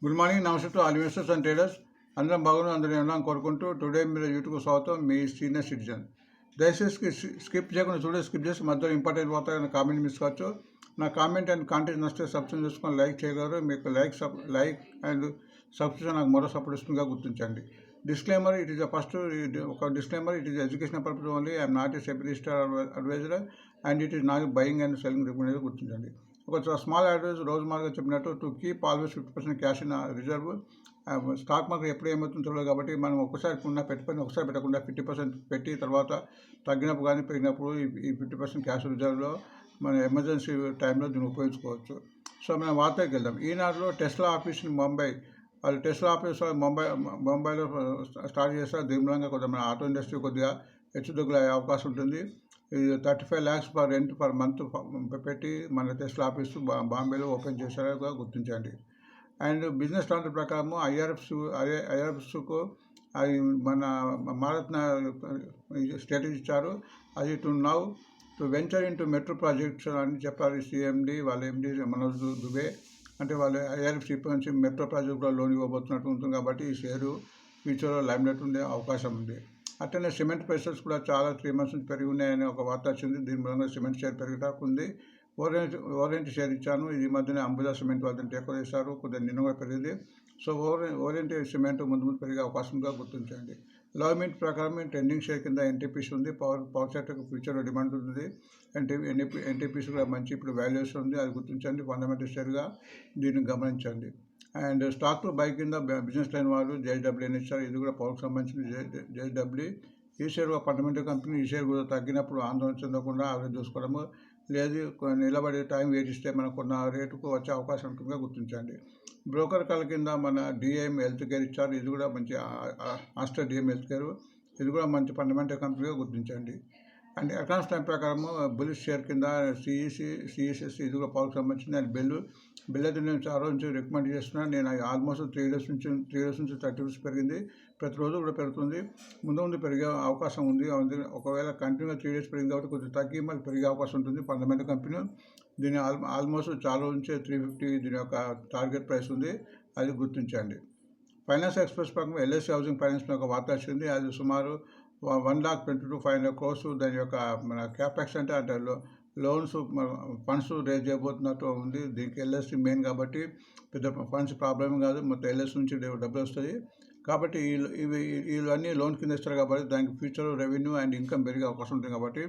Good morning, నమస్తే to all investors and traders. అందరం బాగున్నాం, అందరం ఉన్నాం కోరుకుంటూ టుడే మీరు యూట్యూబ్ స్వాగతం. మీ సీనియర్ సిటిజన్. దయచేసి స్కిప్ చేయకుండా చూడే, స్కిప్ చేసి మధ్యలో ఇంపార్టెంట్ పోతాయని కామెంట్ మిస్ కావచ్చు. నా కామెంట్ అండ్ కాంటెంట్ నచ్చితే సబ్స్క్రైబ్ చేసుకొని లైక్ చేయగలరు. మీకు లైక్ అండ్ సబ్స్క్రిప్షన్ నాకు మరో సపోర్ట్ ఇస్తుందిగా గుర్తించండి. Disclaimer, it is the first ఒక disclaimer, it is education purpose only. I'm not a SEBI registered advisor and it is not buying and selling recommendation గుర్తించండి. ఒక స్మాల్ అడ్వైజ్ రోజుమారుగా చెప్పినట్టు to keep always 50% cash in reserve. Stock market ఎప్పుడు ఏమవుతుందో తెలియదు కాబట్టి మనం ఒకసారి ఉన్న పెట్టుకొని ఒకసారి పెట్టకుండా 50% పెట్టి తర్వాత తగ్గినప్పుడు కానీ పెరిగినప్పుడు ఈ 50% క్యాష్ రిజర్వ్లో మన ఎమర్జెన్సీ టైంలో దీన్ని ఉపయోగించుకోవచ్చు. సో మనం వార్తకి వెళ్దాం. ఈనాడులో టెస్లా ఆఫీస్ ఇన్ ముంబై, వాళ్ళు టెస్లా ఆఫీస్ ముంబైలో స్టార్ట్ చేస్తారు. దీని మూలంగా కొద్దిగా మన ఆటో ఇండస్ట్రీ కొద్దిగా హెచ్చుతగ్గులు అయ్యే అవకాశం ఉంటుంది. ఇది 35 lakhs per rent per month పెట్టి మన టెస్లా ఆఫీసు బాంబేలో ఓపెన్ చేశారుగా గుర్తించండి. అండ్ బిజినెస్ స్టాండర్డ్ ప్రకారం ఐఆర్ఎఫ్స్కు అది మన భారత్న స్టేటస్ ఇచ్చారు. అది to venture into metro projects అని చెప్పారు సిఎండి, వాళ్ళ ఎండి మనోజ్ దుబే. అంటే వాళ్ళు ఐఆర్ఎఫ్సి నుంచి మెట్రో ప్రాజెక్టులో లోన్ ఇవ్వబోతున్నట్టు ఉంటుంది కాబట్టి ఈ షేరు ఫ్యూచర్లో లైమ్లైట్ ఉండే అవకాశం ఉంది. అట్లనే సిమెంట్ ప్రైసెస్ కూడా చాలా 3 months నుంచి పెరిగి ఉన్నాయని ఒక వార్త వచ్చింది. దీని మూలంగా సిమెంట్ షేర్ పెరిగేటాకుంది. ఓరియంట్ షేర్ ఇచ్చాను. ఈ మధ్యనే అంబుజా సిమెంట్ వాళ్ళని టేక్ ఓవర్ చేశారు, కొద్దిగా నిన్న కూడా పెరిగింది. సో ఓరియంట్ సిమెంట్ ముందు పెరిగే అవకాశంగా గుర్తించండి. లవ్మింట్ ప్రకారం ట్రెండింగ్ షేర్ కింద ఎన్టీపీసీ ఉంది. పవర్ సెక్టర్కి ఫ్యూచర్లో డిమాండ్ ఉంటుంది. ఎన్టీపీసీ కూడా మంచి ఇప్పుడు వాల్యుయేషన్ ఉంది, అది గుర్తించండి. ఫండమెంటల్ షేర్గా దీన్ని గమనించండి. అండ్ స్టాక్ టు బై కింద బిజినెస్ లైన్ వాళ్ళు జేఎస్డబ్ల్యూ అని ఇచ్చారు. ఇది కూడా పవర్కి సంబంధించిన జేఎస్డబ్ల్యూ. ఈ షేర్ ఒక ఫండమెంటల్ కంపెనీ. ఈ షేర్ కూడా తగ్గినప్పుడు ఆందోళన చెందకుండా యావరేజ్ చూసుకోవడము, లేదు నిలబడే టైం వెయిట్ ఇస్తే మనకు కొన్న రేటుకు వచ్చే అవకాశం ఉంటుందిగా గుర్తించండి. బ్రోకర్ కాల్ కింద మన డిఎం హెల్త్ కేర్ ఇచ్చారు. ఇది కూడా మంచి ఆస్టర్ డిఎం హెల్త్ కేర్, ఇది కూడా మంచి ఫండమెంటల్ కంపెనీగా గుర్తించండి. అండ్ అకౌంట్స్ టైం ప్రకారము బులిష్ షేర్ కింద సిఎస్సి ఇది కూడా పవర్కి సంబంధించింది. అండ్ బిల్ అయితే నేను చాలా నుంచి రికమెండ్ చేస్తున్నాను. నేను ఆల్మోస్ట్ 3 days నుంచి 30 rupees పెరిగింది. ప్రతిరోజు కూడా పెరుగుతుంది. ముందు పెరిగే అవకాశం ఉంది. ఒకవేళ కంటిన్యూగా 3 days పెరిగింది కాబట్టి కొద్దిగా తగ్గి మళ్ళీ పెరిగే అవకాశం ఉంటుంది. ఫండమెంటల్ కంపెనీ దీని ఆల్మోస్ట్ చాలా నుంచి 350 దీని యొక్క టార్గెట్ ప్రైస్ ఉంది, అది గుర్తించండి. ఫైనాన్స్ ఎక్స్ప్రెస్ ప్రకారం ఎల్ఐసి హౌసింగ్ ఫైనాన్స్ ఒక వార్త వచ్చింది. అది సుమారు 1,22,500 crores దాని యొక్క మన క్యాపెక్స్ అంటే లోన్స్ ఫండ్స్ రేజ్ చేయబోతున్నట్టు ఉంది. దీనికి ఎల్ఐసి మెయిన్ కాబట్టి పెద్ద ఫండ్స్ ప్రాబ్లం కాదు, మొత్తం ఎల్ఐసి నుంచి డబ్బులు వస్తుంది కాబట్టి ఇవన్నీ లోన్ కింద ఇస్తారు కాబట్టి దానికి ఫ్యూచర్ రెవెన్యూ అండ్ ఇన్కమ్ పెరిగే అవకాశం ఉంటుంది. కాబట్టి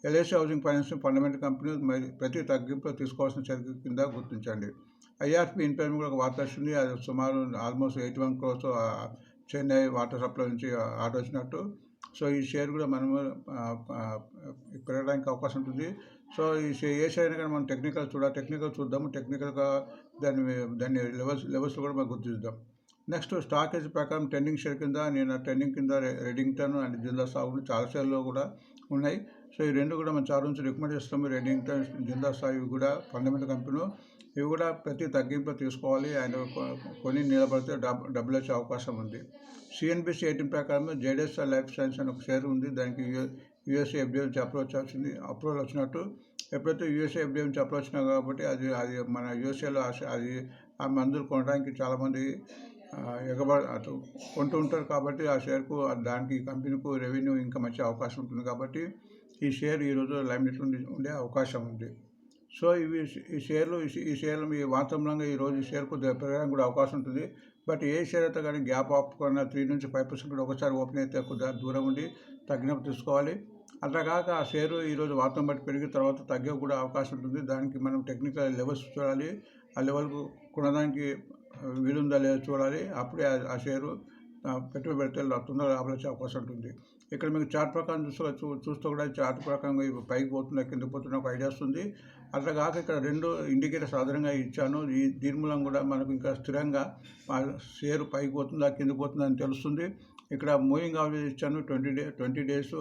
LIC housing finance fundamental company మరి ప్రతి తగ్గింపులో తీసుకోవాల్సిన చర్య కింద గుర్తించండి. ఐఆర్పి ఇన్పైర్మెంట్ కూడా ఒక వార్త వచ్చింది. అది సుమారు almost 81 crores Chennai water supply నుంచి ఆర్డర్ వచ్చినట్టు. సో ఈ షేర్ కూడా మనము పెరగడానికి అవకాశం ఉంటుంది. సో ఏ షేర్ అయినా కానీ మనం టెక్నికల్ చూద్దాము. టెక్నికల్గా దాన్ని లెవెల్స్ కూడా మనం గుర్తిద్దాం. నెక్స్ట్ స్టాక్ ఏజ్ ప్రకారం ట్రెండింగ్ షేర్ కింద ట్రెండింగ్ కింద రెడింగ్టన్ అండ్ జిందాల్ సాగు చాలా షేర్లు కూడా ఉన్నాయి. సో ఈ రెండు కూడా మనం చాలా నుంచి రికమెండ్ చేస్తాము. రెడింగ్టన్, జిందాల్ సాగు ఇవి కూడా ఫండమెంటల్ కంపెనీ, ఇవి కూడా ప్రతి తగ్గింపులో తీసుకోవాలి. అండ్ కొన్ని నిలబడితే డబ్బులు వచ్చే అవకాశం ఉంది. సిఎన్బిసి 18 ప్రకారం జేడెస్ లైఫ్ సైన్స్ అని ఒక షేర్ ఉంది. దానికి యూఎస్ఏ ఎఫ్డిఏ నుంచి అప్రూవల్ వచ్చినట్టు. ఎప్పుడైతే యూఎస్ఏ ఎఫ్డిఏ నుంచి అప్రూవల్ వచ్చినా కాబట్టి అది మన యూఎస్ఏలో అది ఆ మందులు కొనడానికి చాలామంది అటు కొంటూ ఉంటారు కాబట్టి ఆ షేర్కు దానికి కంపెనీకు రెవెన్యూ ఇంకా మంచి అవకాశం ఉంటుంది. కాబట్టి ఈ షేర్ ఈరోజు లైమ్లైట్ ఉండే అవకాశం ఉంది. సో ఈ షేర్లు మీ వాస్తవంగా ఈరోజు ఈ షేర్కు పెరగడానికి కూడా అవకాశం ఉంటుంది. బట్ ఏ షేర్ అయితే కానీ గ్యాప్ ఆఫ్ కన్నా 3 నుంచి 5% కూడా ఒకసారి ఓపెన్ అయితే కొద్దిగా దూరం ఉండి తగ్గినప్పుడు తీసుకోవాలి. అట్లా కాక ఆ షేరు ఈరోజు వాతావరణం బట్టి పెరిగిన తర్వాత తగ్గే కూడా అవకాశం ఉంటుంది. దానికి మనం టెక్నికల్ లెవెల్స్ చూడాలి. ఆ లెవెల్కు కొనడానికి వీలుందా లేదా చూడాలి. అప్పుడే ఆ షేరు పెట్టుబడి పెడితే తొందరగా లాభాలు వచ్చే అవకాశం ఉంటుంది. ఇక్కడ మీకు చార్ట్ ప్రకారం చూస్తూ కూడా చార్ట్ ప్రకారంగా పైకి పోతున్నా కింద పోతున్న ఒక ఐడియా వస్తుంది. అట్లా కాక ఇక్కడ 2 ఇండికేటర్స్ ఆధారంగా ఇచ్చాను. దీని మూలం కూడా మనకు ఇంకా స్థిరంగా షేరు పైకి పోతుందా కింద పోతుందా అని తెలుస్తుంది. ఇక్కడ మూవింగ్ యావరేజ్ ఇచ్చాను 20 days,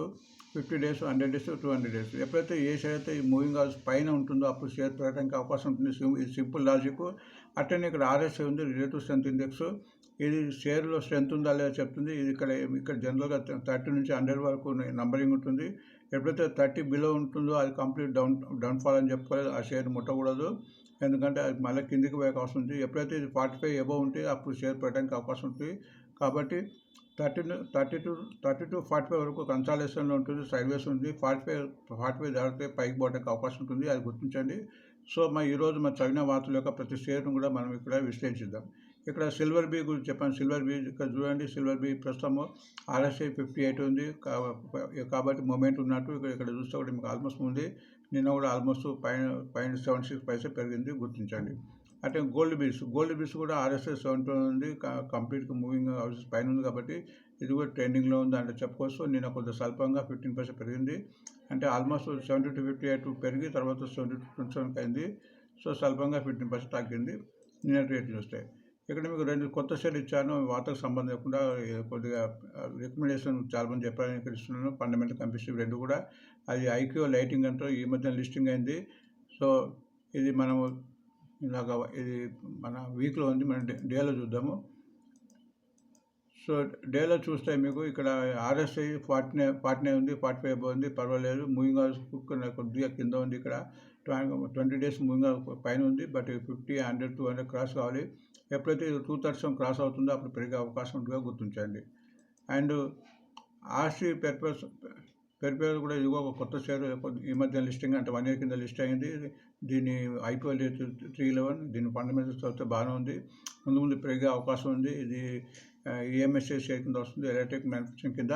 50 days, 100 days, 200 days. ఎప్పుడైతే ఏ షేర్ అయితే ఈ మూవింగ్ యావరేజ్ పైన ఉంటుందో అప్పుడు షేర్ పెరగడానికి అవకాశం ఉంటుంది. ఇది సింపుల్ లాజిక్. అట్లనే ఇక్కడ ఆర్ఎస్ఐ ఉంది, రిలేటివ్ స్ట్రెంత్ ఇండెక్స్. ఇది షేర్లో స్ట్రెంత్ ఉందా లేదా చెప్తుంది. ఇది ఇక్కడ జనరల్గా 30 నుంచి 100 వరకు నంబరింగ్ ఉంటుంది. ఎప్పుడైతే 30 బిలో ఉంటుందో అది కంప్లీట్ డౌన్ఫాల్ అని చెప్పుకోవాలి. ఆ షేర్ ముట్టకూడదు. ఎందుకంటే అది మళ్ళీ కిందికి పోయే అవకాశం ఉంది. ఎప్పుడైతే ఇది 45 అబోవ్ ఉంటే అప్పుడు షేర్ పెట్టడానికి అవకాశం ఉంటుంది. కాబట్టి 30 to 45 వరకు కన్సాలిడేషన్లో ఉంటుంది, సైడ్వేస్ ఉంది. 45 దాటితే పైకి పోవడానికి అవకాశం ఉంటుంది, అది గుర్తించండి. సో ఈరోజు చదివిన వార్తల యొక్క ప్రతి షేర్ను కూడా మనం ఇక్కడ విశ్లేషిద్దాం. ఇక్కడ సిల్వర్ బీ గురించి చెప్పాను. సిల్వర్ బీ ఇక్కడ చూడండి, సిల్వర్ బీ ప్రస్తుతము RSI 58 ఉంది కాబట్టి మూమెంట్ ఉన్నట్టు. ఇక్కడ చూస్తే కూడా మీకు ఆల్మోస్ట్ ఉంది. నిన్న కూడా ఆల్మోస్ట్ పైన 76 పైసే పెరిగింది, గుర్తించండి. అంటే గోల్డ్ బీస్ కూడా RSI 70 ఉంది, కంప్లీట్గా మూవింగ్ హౌసెస్ పైన ఉంది కాబట్టి ఇది కూడా ట్రెండింగ్లో ఉంది అంటే చెప్పుకోవచ్చు. నిన్న కొంత స్వల్పంగా 15% పెరిగింది, అంటే ఆల్మోస్ట్ 70 to 58 పెరిగి తర్వాత 70 to 27 అయింది. సో స్వల్పంగా 15% తగ్గింది నిన్న రేట్లు చూస్తే. ఇక్కడ మీకు 2 కొత్త షేర్లు ఇచ్చాను, వార్తకు సంబంధం లేకుండా కొద్దిగా రికమెండేషన్ చాలామంది చెప్పాలని ఇక్కడ ఇస్తున్నాను. ఫండమెంటల్ కంపెనీస్ 2 కూడా. అది ఐక్యూ లైటింగ్ అంటూ ఈ మధ్య లిస్టింగ్ అయింది. సో ఇది మనము ఇలాగ ఇది మన వీక్లో ఉంది, మనం డేలో చూద్దాము. సో డేలో చూస్తే మీకు ఇక్కడ RSI 49 ఉంది, 45 అబోవ్ ఉంది, పర్వాలేదు. మూవింగ్ అవర్స్ కొద్దిగా కింద ఉంది. ఇక్కడ 20 days మూవింగ్ పైన ఉంది, బట్ 50, 100, 200 క్రాస్ కావాలి. ఎప్పుడైతే 237 క్రాస్ అవుతుందో అప్పుడు పెరిగే అవకాశం ఉంటుందో గుర్తించండి. అండ్ ఆర్సీ పెరిపేరు కూడా ఇదిగో ఒక కొత్త షేర్ ఈ మధ్య లిస్టింగ్, అంటే 1 year కింద లిస్ట్ అయింది. దీని IPO 311, దీని ఫండమెంటల్స్ వస్తే బాగానే ఉంది, ముందు పెరిగే అవకాశం ఉంది. ఇది EMSA షేర్ కింద వస్తుంది, ఎలక్ట్రిక్ మ్యానుఫ్యాక్చరింగ్ కింద.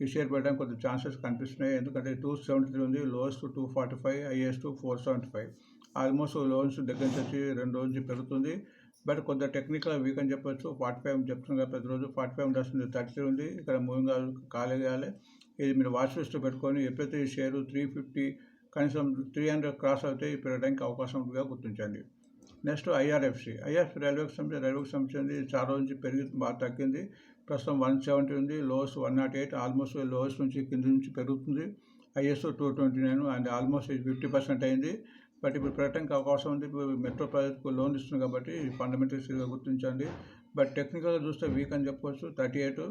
ఈ షేర్ పెట్టడానికి కొద్దిగా ఛాన్సెస్ కనిపిస్తున్నాయి, ఎందుకంటే 273 ఉంది, లోయెస్ట్ 245, హైయెస్ట్ 475. ఆల్మోస్ట్ లోన్స్ దగ్గర నుంచి వచ్చి 2 రోజు నుంచి పెరుగుతుంది. బట్ కొద్దిగా టెక్నికల్ వీక్ అని చెప్పొచ్చు. 45 చెప్తున్నాం కదా ప్రతిరోజు, 45 వస్తుంది, 33 ఉంది. ఇక్కడ మూవింగ్ కాలేయాలి. ఇది మీరు వాచ్ లిస్ట్ పెట్టుకొని ఎప్పుడైతే ఈ షేరు 350 కనీసం 300 క్రాస్ అయితే పెరగడానికి అవకాశం ఉంటుందిగా గుర్తించండి. నెక్స్ట్ IRFC రైల్వేకి సంబంధించింది. చాలా రోజు నుంచి బాగా తగ్గింది. ప్రస్తుతం 170 ఉంది, లోస్ 108, ఆల్మోస్ట్ లోయెస్ట్ నుంచి కింద నుంచి పెరుగుతుంది. హైయెస్ట్ 229 అండ్ ఆల్మోస్ట్ 50% అయింది. బట్ ఇప్పుడు పెరగడానికి అవకాశం ఉంది. ఇప్పుడు మెట్రో ప్రాజెక్ట్కు లోన్ ఇస్తుంది కాబట్టి ఫండమెంటల్స్గా గుర్తించండి. బట్ టెక్నికల్గా చూస్తే వీక్ అని చెప్పుకోవచ్చు. 38,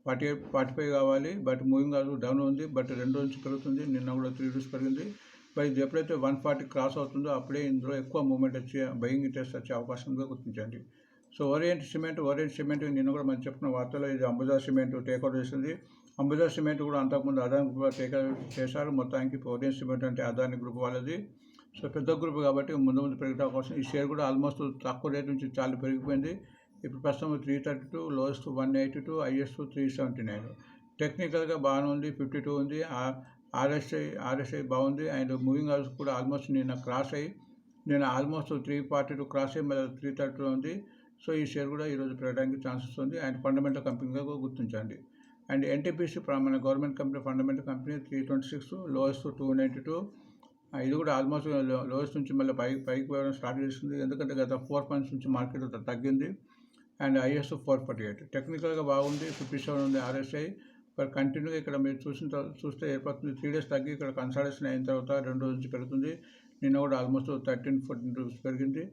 48, 45 కావాలి, బట్ మూవింగ్ డౌన్ ఉంది. బట్ 2 రోజు నుంచి పెరుగుతుంది, నిన్న కూడా 3 days పెరిగింది. బట్ ఇది ఎప్పుడైతే 140 క్రాస్ అవుతుందో అప్పుడే ఇందులో ఎక్కువ మూమెంట్ వచ్చి బయింగ్ ఇంట్రెస్ట్ వచ్చే అవకాశంగా గుర్తించండి. సో ఓరియంట్ సిమెంట్ నిన్న కూడా మనం చెప్పుకున్న వార్తలో ఇది అంబుజా సిమెంట్ టేక్అవుట్ చేసింది. అంబుజా సిమెంట్ కూడా అంతకుముందు అదాని గ్రూప్ టేక్అవుట్ చేశారు. మొత్తానికి ఓరియంట్ సిమెంట్ అంటే అదాని గ్రూప్ వాళ్ళది. సో పెద్ద గ్రూప్ కాబట్టి ముందు పెరిగే అవకాశం. ఈ షేర్ కూడా ఆల్మోస్ట్ తక్కువ రేట్ నుంచి చాలా పెరిగిపోయింది. ఇప్పుడు ప్రస్తుతం 332, లోయెస్ట్ 182, హైయెస్ట్ 379. టెక్నికల్గా బాగానే ఉంది, 52 ఉంది. RSI బాగుంది. అండ్ మూవింగ్ అవర్స్ కూడా ఆల్మోస్ట్ నిన్న క్రాస్ అయ్యి నేను ఆల్మోస్ట్ 342 క్రాస్ అయ్యి మళ్ళీ 330 ఉంది. సో ఈ షేర్ కూడా ఈరోజు పెరగడానికి ఛాన్సెస్ ఉంది. అండ్ ఫండమెంటల్ కంపెనీగా గుర్తించండి. అండ్ NTPC మన government company fundamental company 326, lowest 292. ఇది కూడా ఆల్మోస్ట్ లోయెస్ట్ నుంచి మళ్ళీ పైకి పోవడం స్టార్ట్ చేస్తుంది, ఎందుకంటే గత 4 months నుంచి మార్కెట్ తగ్గింది. And highest 448. టెక్నికల్గా బాగుంది, 57 ఉంది RSI. బట్ కంటిన్యూగా ఇక్కడ మీరు చూస్తే ఏర్పడుతుంది. 3 days తగ్గి ఇక్కడ కన్సాలిడేషన్ అయిన తర్వాత 2 రోజు నుంచి పెరుగుతుంది. నిన్న కూడా ఆల్మోస్ట్ 13-14 రూపీస్ పెరిగింది.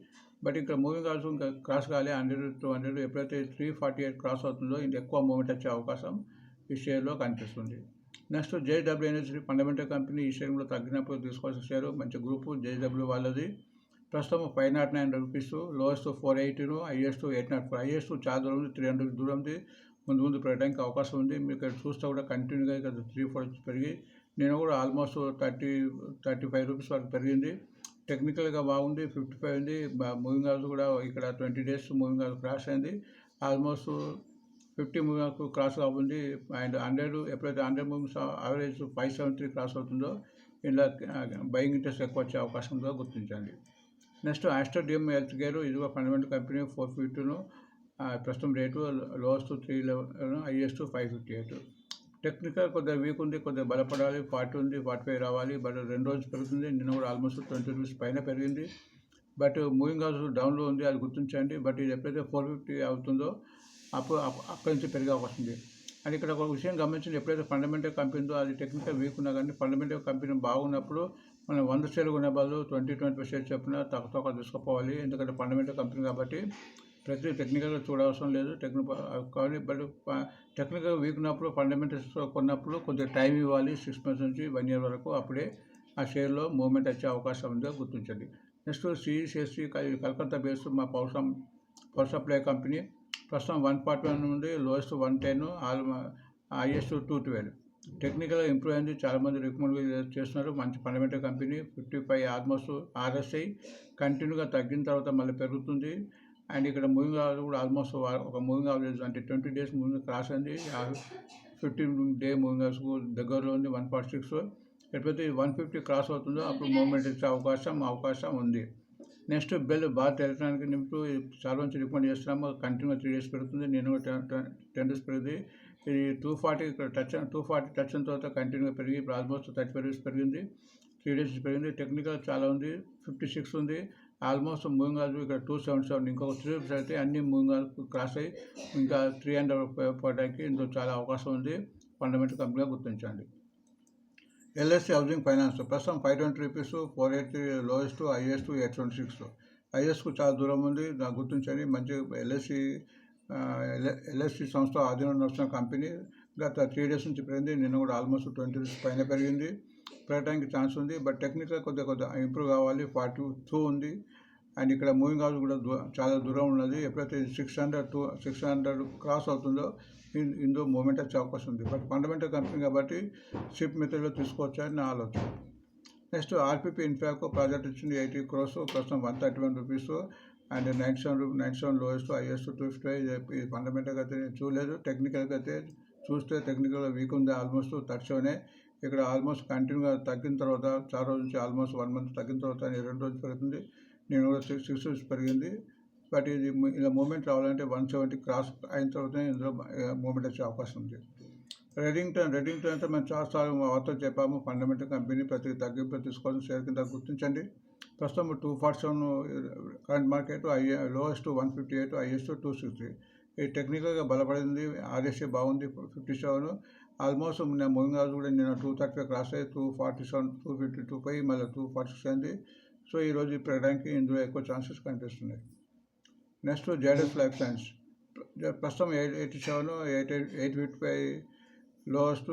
బట్ ఇక్కడ మూవింగ్ ఆల్సో ఇంకా క్రాస్ కాలే 100-200. ఎప్పుడైతే 348 క్రాస్ అవుతుందో ఇంత ఎక్కువ మూమెంట్ వచ్చే అవకాశం ఈ షేర్లో కనిపిస్తుంది. Next JSW Energy fundamental company. ఈ షేర్ కూడా తగ్గినప్పుడు తీసుకోవాల్సిన షేర్, మంచి గ్రూపు JSW వాళ్ళది. ప్రస్తుతం 509 రూపీస్, లోయెస్ట్ 480, హైయెస్ట్ 804. హైయెస్ట్ చాలా దూరం ఉంది, 300 దూరం ఉంది. ముందు పెరగడానికి అవకాశం ఉంది. మీరు ఇక్కడ చూస్తే కూడా కంటిన్యూగా ఇక్కడ 3-4 పెరిగి నేను కూడా ఆల్మోస్ట్ 30-35 రూపీస్ వరకు పెరిగింది. టెక్నికల్గా బాగుంది, 55 ఉంది. మూవింగ్ అవర్స్ కూడా ఇక్కడ 20 days మూవింగ్ అవర్స్ క్రాస్ అయింది. ఆల్మోస్ట్ 50 మూవింగ్ అవర్స్ క్రాస్ అవుతుంది. అండ్ 100 ఎప్పుడైతే 100 మూవింగ్స్ యావరేజ్ 573 క్రాస్ అవుతుందో ఇలా బయింగ్ ఇంట్రెస్ట్ ఎక్కువ వచ్చే అవకాశం ఉందో గుర్తించండి. Next Aster DM health care. ఇది ఒక ఫండమెంటల్ కంపెనీ. 452 ప్రస్తుతం రేటు, లోయెస్ట్ 311, హైయెస్ట్ 558. టెక్నికల్ కొద్దిగా వీక్ ఉంది, కొద్దిగా బలపడాలి. 40 ఉంది, 45 రావాలి. బట్ 2 రోజులు పెరుగుతుంది. నిన్న కూడా ఆల్మోస్ట్ 20 రూపీస్ పైన పెరిగింది. బట్ మూవింగ్ అవర్స్ డౌన్లో ఉంది, అది గుర్తించండి. బట్ ఇది ఎప్పుడైతే 450 అవుతుందో అప్పుడు అక్కడి నుంచి పెరిగే అవకాశం ఉంది. అండ్ ఇక్కడ ఒక విషయం గమనించండి, ఎప్పుడైతే ఫండమెంటల్ కంపెనీ ఉందో అది టెక్నికల్ వీక్ ఉన్నా కానీ ఫండమెంటల్ కంపెనీ బాగున్నప్పుడు మనం 100 షేర్లు కొనే బదులు 20-25 షేర్స్ చెప్పిన తక్కువ తీసుకుపోవాలి. ఎందుకంటే ఫండమెంటల్ కంపెనీ కాబట్టి ప్రతి టెక్నికల్గా చూడవసరం లేదు. కానీ బట్ టెక్నికల్ వీక్ ఉన్నప్పుడు ఫండమెంటల్స్ కొన్నప్పుడు కొద్దిగా టైం ఇవ్వాలి, 6 months నుంచి 1 year వరకు. అప్పుడే ఆ షేర్లో మూవ్మెంట్ వచ్చే అవకాశం ఉందో గుర్తించండి. నెక్స్ట్ సిఈసిఎస్సి కలకత్తా బేస్డ్ మా పవర్ సప్లై కంపెనీ ప్రస్తుతం 141 నుండి లోయెస్ట్ 110, హైయెస్ట్ 212. టెక్నికల్గా ఇంప్రూవ్ అయింది, చాలామంది రికమెండ్ చేస్తున్నారు. మంచి ఫండమెంటల్ కంపెనీ. 55 ఆల్మోస్ట్ RSI కంటిన్యూగా తగ్గిన తర్వాత మళ్ళీ పెరుగుతుంది. అండ్ ఇక్కడ మూవింగ్ అవరేజ్ కూడా ఆల్మోస్ట్ ఒక మూవింగ్ అవరేజ్ అంటే 20 డేస్ మూవింగ్ క్రాస్ అయింది. 15-day మూవింగ్ అవరేజ్కు దగ్గరలో ఉంది 146. ఎప్పుడైతే 150 క్రాస్ అవుతుందో అప్పుడు మూవ్మెంట్ ఇచ్చే అవకాశం ఉంది. నెక్స్ట్ భారత్ ఎలక్ట్రానిక్ లిమిటెడ్ చాలా మంచి రికమెండ్ చేస్తున్నాము. కంటిన్యూగా 3 days పెరుగుతుంది. నేను 10 days పెరిగింది. ఇది 240 టచ్ అయిన తర్వాత కంటిన్యూగా పెరిగి ఇప్పుడు ఆల్మోస్ట్ 35 days పెరిగింది. 3 days పెరిగింది. టెక్నికల్ చాలా ఉంది, 56 ఉంది. ఆల్మోస్ట్ మూవింగ్ అవరేజ్ ఇక్కడ 277. ఇంకొక 3 days అయితే అన్ని మూవింగ్ అవరేజ్ క్రాస్ అయ్యి ఇంకా 300 పోవడానికి ఇందులో చాలా అవకాశం ఉంది. ఫండమెంటల్ కంపెనీగా గుర్తించండి. LSC హౌసింగ్ ఫైనాన్స్ ప్రస్తుతం 520 రూపీస్, 480 లోయెస్ట్, హైయెస్ట్ 826. హైయెస్ట్కు చాలా దూరం ఉంది, దాన్ని గుర్తించండి. మంచి LSC సంస్థ ఆధీనంలో నడుస్తున్న కంపెనీ. గత 3 days నుంచి పెరిగింది. నిన్న కూడా ఆల్మోస్ట్ 20 రూపీస్ పైన పెరిగింది. పెరగడానికి ఛాన్స్ ఉంది. బట్ టెక్నికల్ కొద్దిగా ఇంప్రూవ్ కావాలి. 42 ఉంది. అండ్ ఇక్కడ మూవింగ్ అవరేజ్ కూడా చాలా దూరం ఉన్నది. ఎప్పుడైతే 600 క్రాస్ అవుతుందో ఇందులో మూమెంట్ వచ్చే అవకాశం ఉంది. బట్ ఫండమెంటల్ కంపెనీ కాబట్టి షిప్ మెథడ్లో తీసుకోవచ్చని నా ఆలోచన. నెక్స్ట్ RPP ఇన్ఫాక్ ప్రాజెక్ట్ ఇచ్చింది 80 crores, ప్రస్తుతం 131 రూపీస్. And 97 lowest, highest 255. ఇది ఫండమెంటల్గా అయితే చూడలేదు. టెక్నికల్గా అయితే చూస్తే టెక్నికల్గా వీక్ ఉంది. ఆల్మోస్ట్ 37. ఇక్కడ ఆల్మోస్ట్ కంటిన్యూగా తగ్గిన తర్వాత చాలా రోజు నుంచి ఆల్మోస్ట్ 1 month తగ్గిన తర్వాత 2 రోజులు పెరుగుతుంది. నేను కూడా 6 days పెరిగింది. బట్ ఇది ఇలా మూమెంట్ రావాలంటే 170 క్రాస్ అయిన తర్వాతనే ఇందులో మూమెంట్ వచ్చే అవకాశం ఉంది. రెడింగ్టన్ అంటే మనం చాలాసార్లు వార్తలు చెప్పాము. ఫండమెంటల్ కంపెనీ ప్రతి తగ్గింపు తీసుకోవాలని షేర్ కింద గుర్తించండి. ప్రస్తుతం 247 కరెంట్ మార్కెట్, లోయెస్ట్ 158, హైయెస్ట్ 260. ఇది టెక్నికల్గా బలపడింది. RSI బాగుంది 57. ఆల్మోస్ట్ మూవింగ్ అవరేజ్ కూడా నేను 235 క్రాస్ అయ్యి 247, 252 పై మళ్ళీ 246 అయింది. సో ఈరోజు పెరగడానికి ఇందులో ఎక్కువ ఛాన్సెస్ కనిపిస్తున్నాయి. నెక్స్ట్ జైడస్ లైఫ్ సైన్స్ ప్రస్తుతం 87, 855 లోయెస్ట్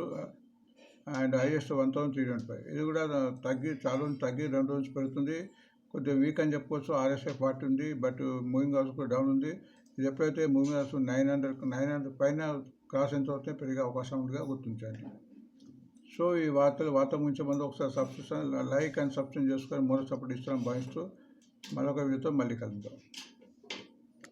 అండ్ హైయెస్ట్ 1325. ఇది కూడా చాలా తగ్గి 2 రోజులు పెరుగుతుంది. కొద్దిగా వీక్ అని చెప్పుకోవచ్చు. RSI 40 ఉంది, బట్ మూవింగ్ అవరేజ్ కూడా డౌన్ ఉంది. ఇది ఎప్పుడైతే మూవింగ్ అవరేజ్ 900 పైన క్రాస్ అయిన తర్వాత పెరిగే అవకాశం ఉందిగా గుర్తించండి. సో ఈ వార్త గురించి ముందు ఒకసారి లైక్ అండ్ సబ్స్క్రైబ్ చేసుకొని మరో సపోర్ట్ ఇస్తామని భావిస్తూ మరొక వీడియోతో మళ్ళీ కలుద్దాం.